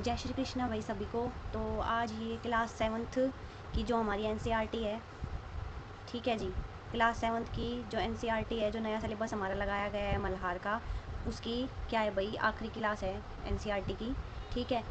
जय श्री कृष्णा भाई सभी को। तो आज ये क्लास 7th की जो हमारी एनसीईआरटी है, ठीक है जी, क्लास 7th की जो एनसीईआरटी है, जो नया सिलेबस हमारा लगाया गया है मल्हार का, उसकी क्या है भाई, आखिरी क्लास है एनसीईआरटी की। ठीक है,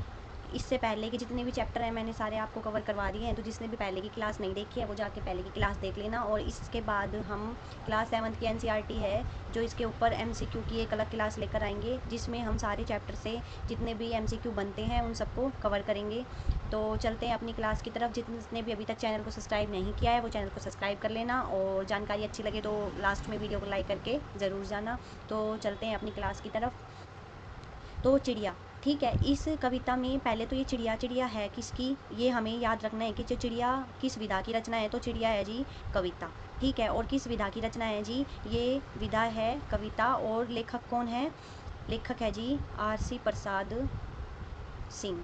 इससे पहले के जितने भी चैप्टर हैं मैंने सारे आपको कवर करवा दिए हैं, तो जिसने भी पहले की क्लास नहीं देखी है वो जाके पहले की क्लास देख लेना। और इसके बाद हम क्लास 7th की एनसीईआरटी है जो इसके ऊपर एमसीक्यू की एक अलग क्लास लेकर आएंगे, जिसमें हम सारे चैप्टर से जितने भी एमसीक्यू बनते हैं उन सबको कवर करेंगे। तो चलते हैं अपनी क्लास की तरफ। जिसने भी अभी तक चैनल को सब्सक्राइब नहीं किया है वो चैनल को सब्सक्राइब कर लेना, और जानकारी अच्छी लगे तो लास्ट में वीडियो को लाइक करके ज़रूर जाना। तो चलते हैं अपनी क्लास की तरफ। तो चिड़िया, ठीक है, इस कविता में पहले तो ये चिड़िया चिड़िया है किसकी, ये हमें याद रखना है कि जो चिड़िया किस विधा की रचना है। तो चिड़िया है जी कविता, ठीक है। और किस विधा की रचना है जी, ये विधा है कविता। और लेखक कौन है, लेखक है जी आरसी प्रसाद सिंह।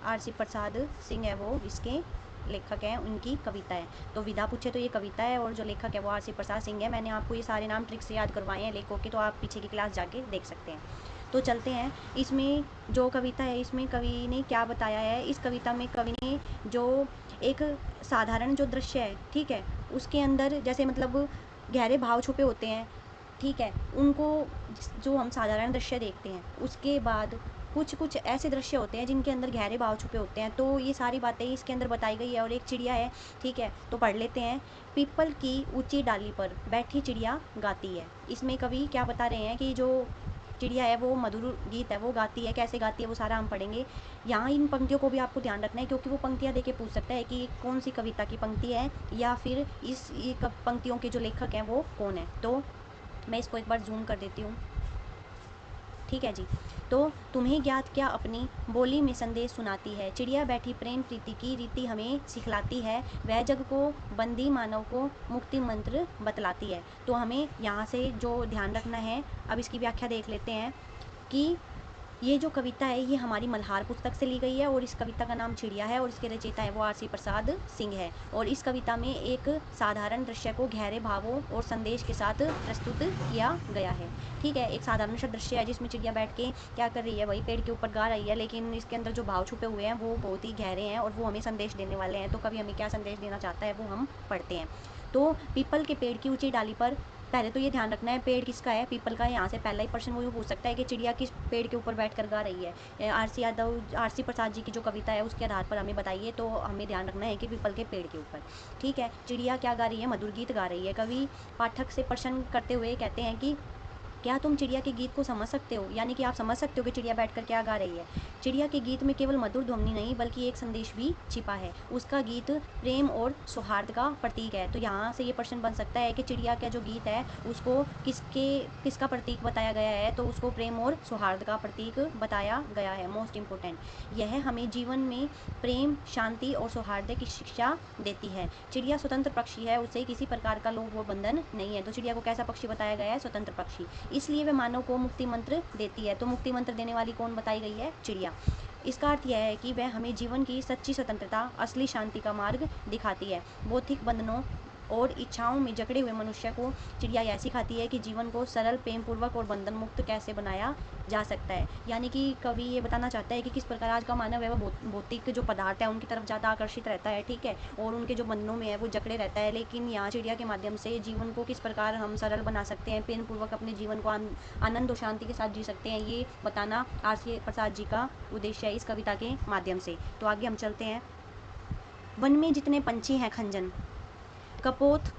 आरसी प्रसाद सिंह है वो इसके लेखक हैं, उनकी कविता है। तो विधा पूछे तो ये कविता है, और जो लेखक है वो आरसी प्रसाद सिंह है। मैंने आपको ये सारे नाम ट्रिक से याद करवाए हैं लेखकों के, तो आप पीछे की क्लास जाके देख सकते हैं। तो चलते हैं, इसमें जो कविता है इसमें कवि ने क्या बताया है। इस कविता में कवि ने जो एक साधारण जो दृश्य है, ठीक है, उसके अंदर जैसे मतलब गहरे भाव छुपे होते हैं, ठीक है, उनको जो हम साधारण दृश्य देखते हैं उसके बाद कुछ कुछ ऐसे दृश्य होते हैं जिनके अंदर गहरे भाव छुपे होते हैं। तो ये सारी बातें इसके अंदर बताई गई है। और एक चिड़िया है, ठीक है, तो पढ़ लेते हैं। पीपल की ऊंची डाली पर बैठी चिड़िया गाती है। इसमें कवि क्या बता रहे हैं कि जो चिड़िया है वो मधुर गीत है वो गाती है। कैसे गाती है वो सारा हम पढ़ेंगे। यहाँ इन पंक्तियों को भी आपको ध्यान रखना है, क्योंकि वो पंक्तियाँ देके पूछ सकता है कि कौन सी कविता की पंक्ति है, या फिर इस पंक्तियों के जो लेखक हैं वो कौन है। तो मैं इसको एक बार जूम कर देती हूँ, ठीक है जी। तो तुम्हें ज्ञात क्या अपनी बोली में संदेश सुनाती है, चिड़िया बैठी प्रेम प्रीति की रीति हमें सिखलाती है, वह जग को बंदी मानव को मुक्ति मंत्र बतलाती है। तो हमें यहाँ से जो ध्यान रखना है, अब इसकी व्याख्या देख लेते हैं कि ये जो कविता है ये हमारी मल्हार पुस्तक से ली गई है, और इस कविता का नाम चिड़िया है, और इसके रचयिता है वो आरसी प्रसाद सिंह है। और इस कविता में एक साधारण दृश्य को गहरे भावों और संदेश के साथ प्रस्तुत किया गया है, ठीक है। एक साधारण सा दृश्य है जिसमें चिड़िया बैठ के क्या कर रही है, वही पेड़ के ऊपर गा रही है, लेकिन इसके अंदर जो भाव छुपे हुए हैं वो बहुत ही गहरे हैं और वो हमें संदेश देने वाले हैं। तो कभी हमें क्या संदेश देना चाहता है वो हम पढ़ते हैं। तो पीपल के पेड़ की ऊंची डाली पर, पहले तो ये ध्यान रखना है पेड़ किसका है, पीपल का है। यहाँ से पहला ही प्रश्न वो पूछ सकता है कि चिड़िया किस पेड़ के ऊपर बैठकर गा रही है। आरसी प्रसाद जी की जो कविता है उसके आधार पर हमें बताइए। तो हमें ध्यान रखना है कि पीपल के पेड़ के ऊपर, ठीक है। चिड़िया क्या गा रही है, मधुर गीत गा रही है। कवि पाठक से प्रश्न करते हुए कहते हैं कि क्या तुम चिड़िया के गीत को समझ सकते हो, यानी कि आप समझ सकते हो कि चिड़िया बैठकर क्या गा रही है। चिड़िया के गीत में केवल मधुर ध्वनि नहीं बल्कि एक संदेश भी छिपा है। उसका गीत प्रेम और सौहार्द का प्रतीक है। तो यहाँ से ये प्रश्न बन सकता है कि चिड़िया का जो गीत है उसको किसका प्रतीक बताया गया है। तो उसको प्रेम और सौहार्द का प्रतीक बताया गया है। मोस्ट इम्पोर्टेंट, यह हमें जीवन में प्रेम, शांति और सौहार्द की शिक्षा देती है। चिड़िया स्वतंत्र पक्षी है, उसे किसी प्रकार का लोभ व बंधन नहीं है। तो चिड़िया को कैसा पक्षी बताया गया है, स्वतंत्र पक्षी, इसलिए वह मानव को मुक्ति मंत्र देती है। तो मुक्ति मंत्र देने वाली कौन बताई गई है, चिड़िया। इसका अर्थ यह है कि वह हमें जीवन की सच्ची स्वतंत्रता, असली शांति का मार्ग दिखाती है। बौद्धिक बंधनों और इच्छाओं में जकड़े हुए मनुष्य को चिड़िया यह सिखाती है कि जीवन को सरल, प्रेम पूर्वक और बंधन मुक्त कैसे बनाया जा सकता है। यानी कि कवि ये बताना चाहता है कि किस प्रकार आज का मानव है वह भौतिक जो पदार्थ है उनकी तरफ ज़्यादा आकर्षित रहता है, ठीक है, और उनके जो बंधनों में है वो जकड़े रहता है। लेकिन यहाँ चिड़िया के माध्यम से जीवन को किस प्रकार हम सरल बना सकते हैं, प्रेम पूर्वक अपने जीवन को आनंद और शांति के साथ जी सकते हैं, ये बताना आरसी प्रसाद जी का उद्देश्य है इस कविता के माध्यम से। तो आगे हम चलते हैं। वन में जितने पंछी हैं खंजन, कपोत,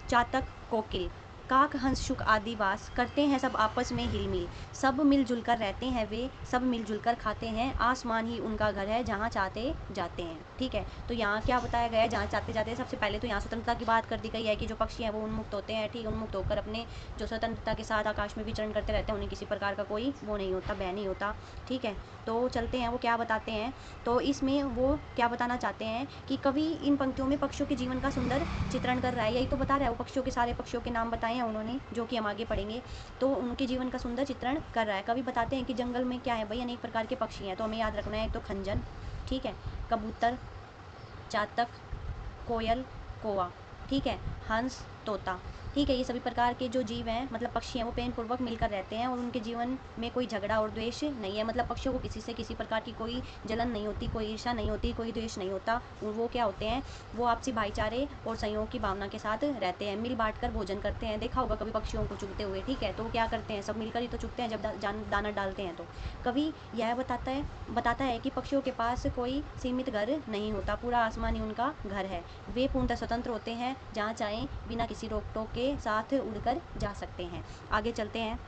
चातक, कोकिल, काक, हंस, शुक आदि वास करते हैं सब आपस में हिलमिल। सब मिलजुल कर रहते हैं वे, सब मिलजुल कर खाते हैं। आसमान ही उनका घर है जहाँ चाहते जाते हैं, ठीक है। तो यहाँ क्या बताया गया है, जहाँ चाहते जाते हैं। सबसे पहले तो यहाँ स्वतंत्रता की बात कर दी गई है कि जो पक्षी हैं वो उन्मुक्त होते हैं, ठीक, उन्मुक्त होकर अपने जो स्वतंत्रता के साथ आकाश में विचरण करते रहते हैं, उन्हें किसी प्रकार का कोई वो नहीं होता, भय नहीं होता, ठीक है। तो चलते हैं वो क्या बताते हैं। तो इसमें वो क्या बताना चाहते हैं कि कवि इन पंक्तियों में पक्षियों के जीवन का सुंदर चित्रण कर रहा है। यही तो बता रहा है वो, पक्षियों के सारे पक्षियों के नाम बताए हैं उन्होंने, जो कि हम आगे पढ़ेंगे। तो उनके जीवन का सुंदर चित्रण कर रहा है। कवि बताते हैं कि जंगल में क्या है भाई, अनेक प्रकार के पक्षी हैं। तो हमें याद रखना है, तो खंजन, ठीक है, कबूतर, चातक, कोयल, कौवा, ठीक है, हंस, तोता। ठीक है, ये सभी प्रकार के जो जीव हैं मतलब पक्षी हैं वो प्रेम पूर्वक मिलकर रहते हैं और उनके जीवन में कोई झगड़ा और द्वेष नहीं है। मतलब पक्षियों को किसी से किसी प्रकार की कोई जलन नहीं होती, कोई ईर्ष्या नहीं होती, कोई द्वेष नहीं होता। वो क्या होते हैं, वो आपसी भाईचारे और सहयोग की भावना के साथ रहते हैं, मिल बांट कर भोजन करते हैं। देखा होगा कभी पक्षियों को चुगते हुए, ठीक है, तो वो क्या करते हैं, सब मिलकर ही तो चुगते हैं जब दाना डालते हैं। तो कवि यह बताता है कि पक्षियों के पास कोई सीमित घर नहीं होता, पूरा आसमान ही उनका घर है। वे पूर्णतः स्वतंत्र होते हैं, जहाँ चाहें बिना किसी रोक टोक के साथ उड़कर जा सकते हैं। आगे चलते हैं।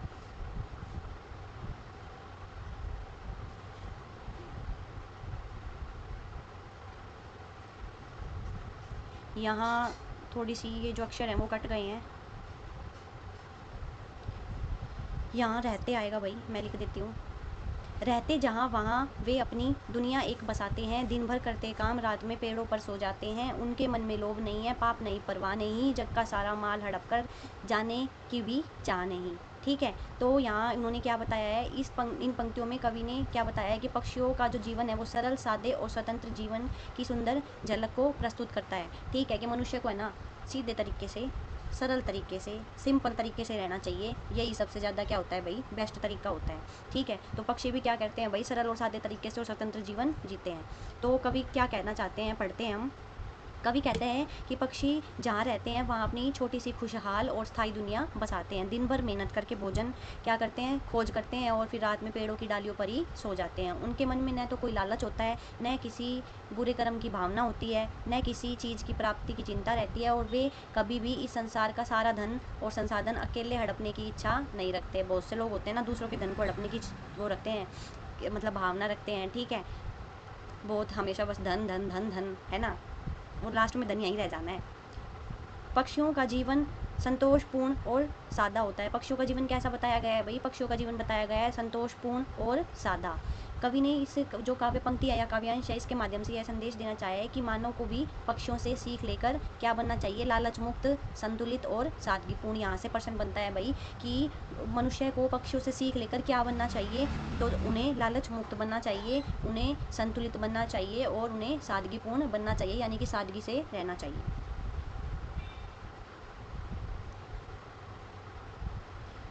यहाँ थोड़ी सी ये जो अक्षर हैं वो कट गए हैं, यहाँ रहते आएगा भाई, मैं लिख देती हूँ। रहते जहाँ वहाँ वे अपनी दुनिया एक बसाते हैं, दिन भर करते काम, रात में पेड़ों पर सो जाते हैं। उनके मन में लोभ नहीं है, पाप नहीं, परवाह नहीं, जग का सारा माल हड़प कर जाने की भी चाह नहीं। ठीक है, तो यहाँ उन्होंने क्या बताया है, इन पंक्तियों में कवि ने क्या बताया है कि पक्षियों का जो जीवन है वो सरल, सादे और स्वतंत्र जीवन की सुंदर झलक को प्रस्तुत करता है। ठीक है, कि मनुष्य को है ना सीधे तरीके से, सरल तरीके से, सिंपल तरीके से रहना चाहिए। यही सबसे ज़्यादा क्या होता है भाई, बेस्ट तरीका होता है। ठीक है, तो पक्षी भी क्या करते हैं भाई, सरल और सादे तरीके से और स्वतंत्र जीवन जीते हैं। तो कवि क्या कहना चाहते हैं, पढ़ते हैं हम। कवि कहते हैं कि पक्षी जहाँ रहते हैं वहाँ अपनी छोटी सी खुशहाल और स्थायी दुनिया बसाते हैं। दिन भर मेहनत करके भोजन क्या करते हैं, खोज करते हैं और फिर रात में पेड़ों की डालियों पर ही सो जाते हैं। उनके मन में न तो कोई लालच होता है, न किसी बुरे कर्म की भावना होती है, न किसी चीज़ की प्राप्ति की चिंता रहती है, और वे कभी भी इस संसार का सारा धन और संसाधन अकेले हड़पने की इच्छा नहीं रखते। बहुत से लोग होते हैं ना, दूसरों के धन को हड़पने की वो रखते हैं, मतलब भावना रखते हैं। ठीक है, बहुत हमेशा बस धन धन धन धन, है ना, और लास्ट में धन यहीं रह जाना है। पक्षियों का जीवन संतोषपूर्ण और सादा होता है। पक्षियों का जीवन कैसा बताया गया है भाई, पक्षियों का जीवन बताया गया है संतोषपूर्ण और सादा। कवि ने इस जो काव्य पंक्ति है या काव्यांश है, इसके माध्यम से यह संदेश देना चाहा है कि मानव को भी पक्षियों से सीख लेकर क्या बनना चाहिए, लालच मुक्त, संतुलित और सादगीपूर्ण। यहाँ से प्रश्न बनता है भाई कि मनुष्य को पक्षियों से सीख लेकर क्या बनना चाहिए, तो उन्हें लालच मुक्त बनना चाहिए, उन्हें संतुलित बनना चाहिए और उन्हें सादगीपूर्ण बनना चाहिए, यानी कि सादगी से रहना चाहिए।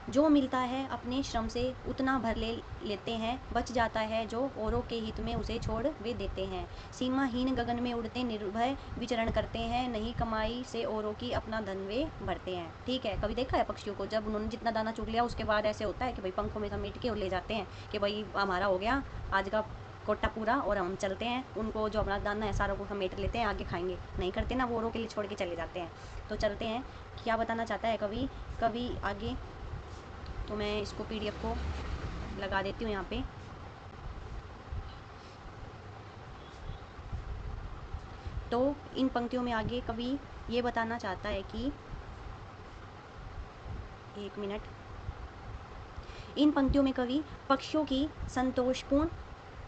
जो मिलता है अपने श्रम से उतना भर लेते हैं, बच जाता है जो औरों के हित में उसे छोड़ वे देते हैं। सीमाहीन गगन में उड़ते निर्भय विचरण करते हैं, नहीं कमाई से औरों की अपना धन वे भरते हैं। ठीक है, कभी देखा है पक्षियों को, जब उन्होंने जितना दाना चुग लिया उसके बाद ऐसे होता है कि भाई पंखों में समेट के और ले जाते हैं कि भाई हमारा हो गया आज का कोटा पूरा और हम चलते हैं। उनको जो अपना दाना है सारों को समेट लेते हैं, आगे खाएंगे नहीं करते ना, वो औरों के लिए छोड़ के चले जाते हैं। तो चलते हैं, क्या बताना चाहता है कवि, कवि आगे, तो मैं इसको पीडीएफ को लगा देती हूँ यहाँ पे। तो इन पंक्तियों में आगे कवि ये बताना चाहता है कि, एक मिनट, इन पंक्तियों में कवि पक्षियों की संतोषपूर्ण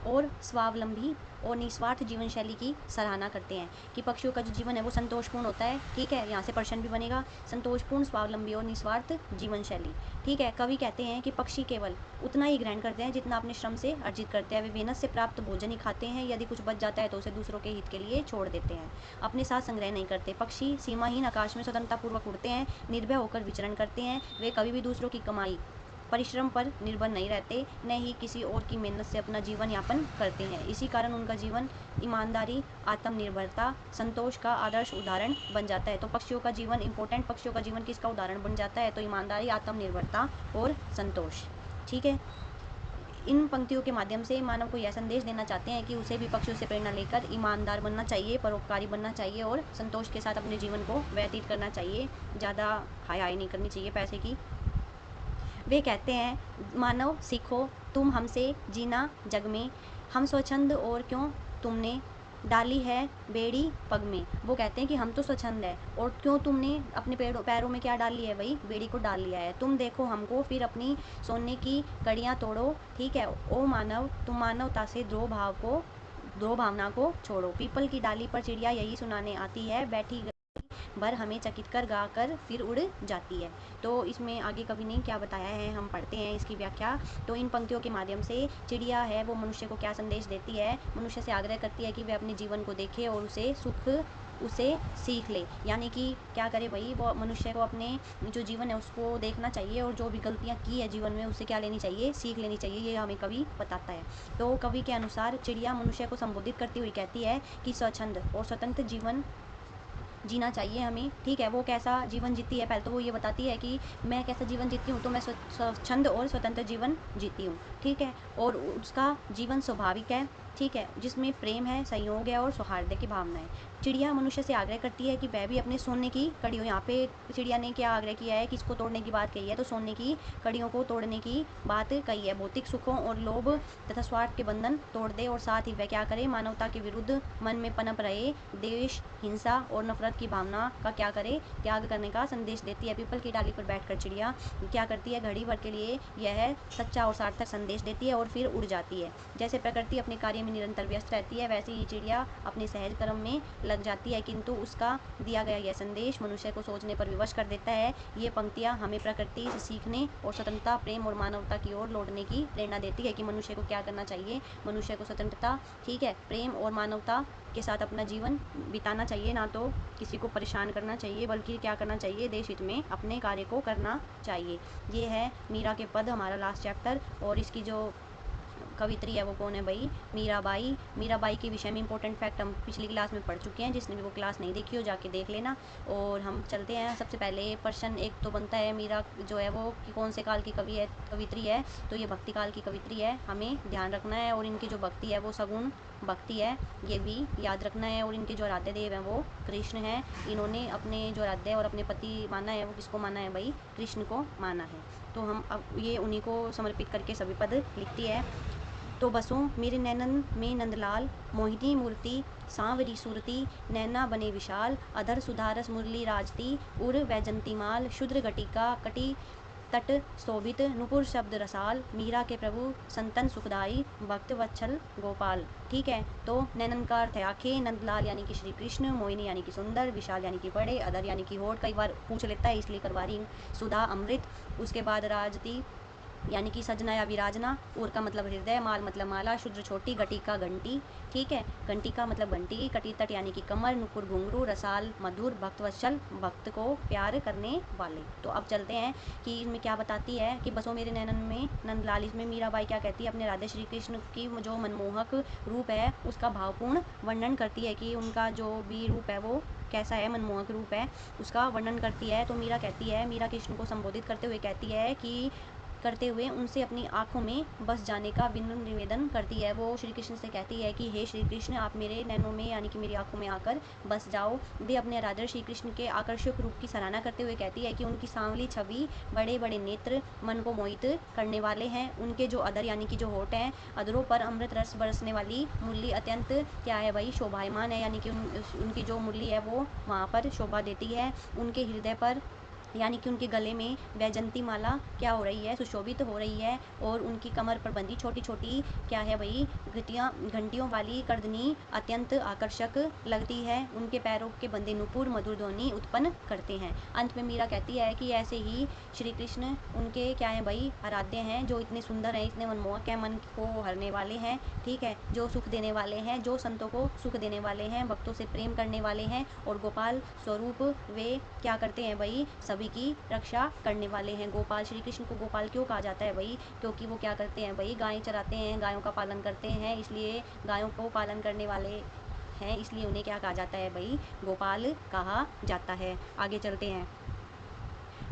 और स्वावलंबी और निस्वार्थ जीवन शैली की सराहना करते हैं कि पक्षियों का जो जीवन है वो संतोषपूर्ण होता है। ठीक है, यहाँ से प्रश्न भी बनेगा, संतोषपूर्ण, स्वावलंबी और निस्वार्थ जीवन शैली। ठीक है, कवि कहते हैं कि पक्षी केवल उतना ही ग्रहण करते हैं जितना अपने श्रम से अर्जित करते हैं। वे मेहनत से प्राप्त भोजन ही खाते हैं, यदि कुछ बच जाता है तो उसे दूसरों के हित के लिए छोड़ देते हैं, अपने साथ संग्रह नहीं करते। पक्षी सीमाहीन आकाश में स्वतंत्रतापूर्वक उड़ते हैं, निर्भय होकर विचरण करते हैं। वे कभी भी दूसरों की कमाई परिश्रम पर निर्भर नहीं रहते, न ही किसी और की मेहनत से अपना जीवन यापन करते हैं। इसी कारण उनका जीवन ईमानदारी, आत्मनिर्भरता, संतोष का आदर्श उदाहरण बन जाता है। तो पक्षियों का जीवन इंपॉर्टेंट, पक्षियों का जीवन किसका उदाहरण बन जाता है, तो ईमानदारी, आत्मनिर्भरता और संतोष। ठीक है, इन पंक्तियों के माध्यम से मानव को यह संदेश देना चाहते हैं कि उसे भी पक्षियों से प्रेरणा लेकर ईमानदार बनना चाहिए, परोपकारी बनना चाहिए और संतोष के साथ अपने जीवन को व्यतीत करना चाहिए। ज़्यादा हाय हाय नहीं करनी चाहिए पैसे की। वे कहते हैं, मानव सीखो तुम हमसे जीना जग में, हम स्वच्छंद और क्यों तुमने डाली है बेड़ी पग में। वो कहते हैं कि हम तो स्वच्छंद है और क्यों तुमने अपने पैरों में क्या डाल लिया है, वही बेड़ी को डाल लिया है। तुम देखो हमको फिर अपनी सोने की कड़ियाँ तोड़ो। ठीक है, ओ मानव तुम मानवता से द्रोह भावना को छोड़ो। पीपल की डाली पर चिड़िया यही सुनाने आती है, बैठी भर हमें चकित कर गा कर फिर उड़ जाती है। तो इसमें आगे कवि ने क्या बताया है, हम पढ़ते हैं इसकी व्याख्या। तो इन पंक्तियों के माध्यम से चिड़िया है वो मनुष्य को क्या संदेश देती है, मनुष्य से आग्रह करती है कि वह अपने जीवन को देखे और उसे सुख उसे सीख ले। यानी कि क्या करे भाई, वो मनुष्य को अपने जो जीवन है उसको देखना चाहिए और जो भी गलतियाँ की है जीवन में उससे क्या लेनी चाहिए, सीख लेनी चाहिए। ये हमें कवि बताता है। तो कवि के अनुसार चिड़िया मनुष्य को संबोधित करती हुई कहती है कि स्वच्छंद और स्वतंत्र जीवन जीना चाहिए हमें। ठीक है, वो कैसा जीवन जीती है, पहले तो वो ये बताती है कि मैं कैसा जीवन जीती हूँ, तो मैं स्वच्छंद और स्वतंत्र जीवन जीती हूँ। ठीक है, और उसका जीवन स्वाभाविक है। ठीक है, जिसमें प्रेम है, संयोग है और सौहार्द की भावना है। चिड़िया मनुष्य से आग्रह करती है कि वह भी अपने सोने की कड़ियों, यहाँ पे चिड़िया ने क्या आग्रह किया है कि इसको तोड़ने की बात कही है, तो सोने की कड़ियों को तोड़ने की बात कही है। भौतिक सुखों और लोभ तथा स्वार्थ के बंधन तोड़ दे और साथ ही वह क्या करे, मानवता के विरुद्ध मन में पनप रहे देश, हिंसा और नफरत की भावना का क्या करे, त्याग करने का संदेश देती है। पीपल की डाली पर बैठकर चिड़िया क्या करती है, घड़ी भर के लिए यह सच्चा और सार्थक संदेश देती है और फिर उड़ जाती है। जैसे प्रकृति अपने कार्य में निरंतर व्यस्त रहती है, वैसे ही चिड़िया अपने सहज कर्म में लग जाती है, किंतु उसका दिया गया यह संदेश मनुष्य को सोचने पर विवश कर देता है। ये पंक्तियाँ हमें प्रकृति से सीखने और स्वतंत्रता, प्रेम और मानवता की ओर लौटने की प्रेरणा देती है कि मनुष्य को क्या करना चाहिए। मनुष्य को स्वतंत्रता, ठीक है, प्रेम और मानवता के साथ अपना जीवन बिताना चाहिए, ना तो किसी को परेशान करना चाहिए, बल्कि क्या करना चाहिए, देश हित में अपने कार्य को करना चाहिए। ये है मीरा के पद, हमारा लास्ट चैप्टर। और इसकी जो कवित्री है वो कौन है भाई, मीराबाई। मीराबाई के विषय में इंपॉर्टेंट फैक्ट हम पिछली क्लास में पढ़ चुके हैं, जिसने भी वो क्लास नहीं देखी हो जाके देख लेना। और हम चलते हैं, सबसे पहले प्रश्न एक तो बनता है, मीरा जो है वो कि कौन से काल की कवि है, कवित्री है, तो ये भक्ति काल की कवित्री है, हमें ध्यान रखना है। और इनकी जो भक्ति है वो सगुण भक्ति है, ये भी याद रखना है। और इनके जो आराध्य देव हैं वो कृष्ण हैं। इन्होंने अपने जो आराध्य और अपने पति माना है, वो किसको माना है भाई, कृष्ण को माना है। तो हम अब ये उन्हीं को समर्पित करके सभी पद लिखती है। तो बसों मेरे नैनन में नंदलाल, मोहिनी मूर्ति सांवरी सूरती, नैना बने विशाल, अधर सुधारस मुरली राजती, उर वैजंतीमाल, शुद्र घटिका कटी तट शोभित, नुपुर शब्द रसाल, मीरा के प्रभु संतन सुखदाई, भक्त वत्सल गोपाल। ठीक है, तो नैनन का अर्थ है आंखें, नंदलाल यानी कि श्री कृष्ण, मोहिनी यानी कि सुंदर, विशाल यानी कि बड़े, अदर यानी कि होठ, कई बार पूछ लेता है इसलिए करवा रही हूँ, सुधा अमृत। उसके बाद राजती यानी कि सजना या विराजना, उर का मतलब हृदय, माल मतलब माला, शुद्र छोटी, घटिका घंटी। ठीक है, घंटी का मतलब घंटी, कटी तट यानी कि कमर, नुपुर घुंघरू, रसाल मधुर, भक्तवत्सल भक्त को प्यार करने वाले। तो अब चलते हैं कि इसमें क्या बताती है कि बसों मेरे नैनन में नंदलाल, इसमें मीराबाई क्या कहती है, अपने राधे श्री कृष्ण की जो मनमोहक रूप है उसका भावपूर्ण वर्णन करती है कि उनका जो भी रूप है वो कैसा है, मनमोहक रूप है, उसका वर्णन करती है। तो मीरा कहती है, मीरा कृष्ण को संबोधित करते हुए कहती है कि करते हुए उनसे अपनी आंखों में बस जाने का विनम्र निवेदन करती है। वो श्री कृष्ण से कहती है कि हे श्री कृष्ण, आप मेरे नैनों में यानी कि मेरी आंखों में आकर बस जाओ। वे अपने राधे श्री कृष्ण के आकर्षक रूप की सराहना करते हुए कहती है कि उनकी सांवली छवि, बड़े बड़े नेत्र मन को मोहित करने वाले हैं। उनके जो अधर यानी कि जो होठ हैं, अधरों पर अमृत रस बरसने वाली मुरली अत्यंत क्या है भाई, शोभायमान है, यानी कि उनकी जो मुरली है वो वहाँ पर शोभा देती है। उनके हृदय पर यानी कि उनके गले में वैजंती माला क्या हो रही है, सुशोभित हो रही है। और उनकी कमर पर बंधी छोटी छोटी क्या है भाई, घंटियों वाली करदनी अत्यंत आकर्षक लगती है। उनके पैरों के बंधे नुपुर मधुर ध्वनि उत्पन्न करते हैं। अंत में मीरा कहती है कि ऐसे ही श्री कृष्ण उनके क्या है भाई, आराध्य हैं, जो इतने सुंदर हैं, इतने मनमोहक हैं, मन को हरने वाले हैं। ठीक है, जो सुख देने वाले हैं, जो संतों को सुख देने वाले हैं, भक्तों से प्रेम करने वाले हैं, और गोपाल स्वरूप वे क्या करते हैं भाई, सभी की रक्षा करने वाले हैं। गोपाल, श्री कृष्ण को गोपाल क्यों कहा जाता है भाई, क्योंकि वो क्या करते हैं भाई, गायें चराते हैं, गायों का पालन करते हैं, इसलिए गायों को पालन करने वाले हैं, इसलिए उन्हें क्या कहा जाता है भाई, गोपाल कहा जाता है। आगे चलते हैं।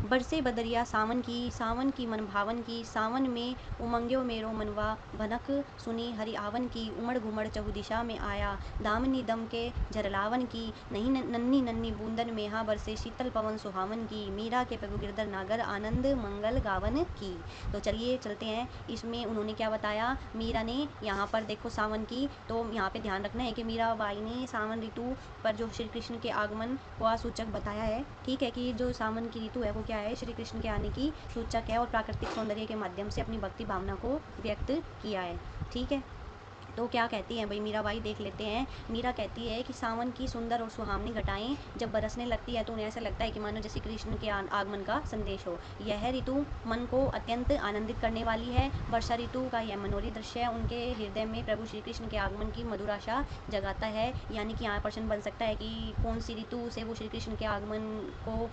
बरसे बदरिया सावन की मन भावन की, सावन में उमंग्यो मेरो मनवा, भनक सुनी हरि आवन की, उमड़ घुमड़ चहु दिशा में आया, दामनी दम के झरलावन की, नहीं नन्नी नन्नी बूंदन में हाँ बरसे शीतल पवन सुहावन की, मीरा के प्रभु गिरधर नागर आनंद मंगल गावन की। तो चलिए चलते हैं, इसमें उन्होंने क्या बताया, मीरा ने यहाँ पर देखो सावन की, तो यहाँ पे ध्यान रखना है कि मीराबाई ने सावन ऋतु पर जो श्री कृष्ण के आगमन का सूचक बताया है। ठीक है, कि जो सावन की ऋतु है वो क्या है, श्री कृष्ण के आने की सूचक है, और प्राकृतिक सौंदर्य के माध्यम से अपनी भक्ति भावना को व्यक्त किया है। ठीक है, तो क्या कहती हैं भाई मीराबाई, देख लेते हैं। मीरा कहती है कि सावन की सुंदर और सुहावनी घटाएं जब बरसने लगती है तो उन्हें ऐसा लगता है कि मानो जैसे कृष्ण के आगमन का संदेश हो। यह ऋतु मन को अत्यंत आनंदित करने वाली है। वर्षा ऋतु का यह मनोहरी दृश्य उनके हृदय में प्रभु श्री कृष्ण के आगमन की मधुर आशा जगाता है। यानी कि यहाँ प्रश्न बन सकता है कि कौन सी ऋतु से वो श्री कृष्ण के आगमन को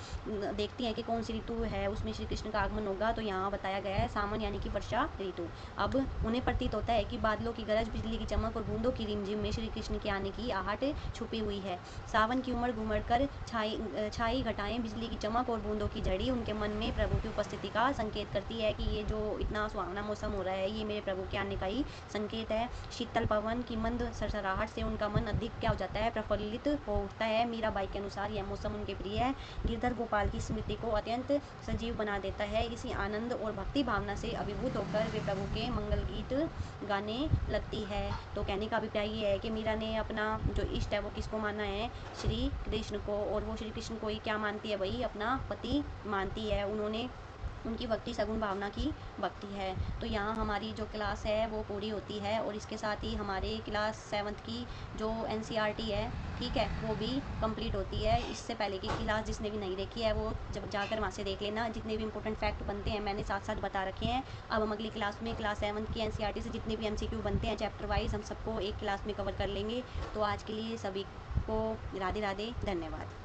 देखती हैं कि कौन सी ऋतु है उसमें श्री कृष्ण का आगमन होगा। तो यहाँ बताया गया है सावन यानी कि वर्षा ऋतु। अब उन्हें प्रतीत होता है कि बादलों की गरज, बिजली की चमक और बूंदों की रिमझिम में श्री कृष्ण के आने की आहट छुपी हुई है। सावन की उमड़ घुमड़ कर छाई घटाएं, बिजली की चमक और बूंदों की झड़ी उनके मन में प्रभु की उपस्थिति का संकेत करती है कि ये जो इतना सुहावना मौसम हो रहा है ये मेरे प्रभु के आने का ही संकेत है। शीतल पवन की मंद सरसराहट से उनका मन अधिक क्या हो जाता है, प्रफुल्लित हो उठता है। मीराबाई के अनुसार यह मौसम उनके प्रिय है गिरधर गोपाल की स्मृति को अत्यंत सजीव बना देता है। इसी आनंद और भक्ति भावना से अभिभूत होकर वे प्रभु के मंगल गीत गाने लगती है। तो कहने का अभिप्राय ये है कि मीरा ने अपना जो इष्ट है वो किसको माना है, श्री कृष्ण को, और वो श्री कृष्ण को ही क्या मानती है भाई, अपना पति मानती है। उन्होंने उनकी भक्ति सगुण भावना की भक्ति है। तो यहाँ हमारी जो क्लास है वो पूरी होती है और इसके साथ ही हमारे क्लास 7th की जो NCERT है, ठीक है, वो भी कंप्लीट होती है। इससे पहले की क्लास जिसने भी नहीं देखी है वो जब जाकर वहाँ से देख लेना। जितने भी इंपॉर्टेंट फैक्ट बनते हैं मैंने साथ साथ बता रखे हैं। अब हम अगली क्लास में क्लास 7 की NCERT से जितने भी MCQ बनते हैं चैप्टर वाइज हम सबको एक क्लास में कवर कर लेंगे। तो आज के लिए सभी को राधे राधे, धन्यवाद।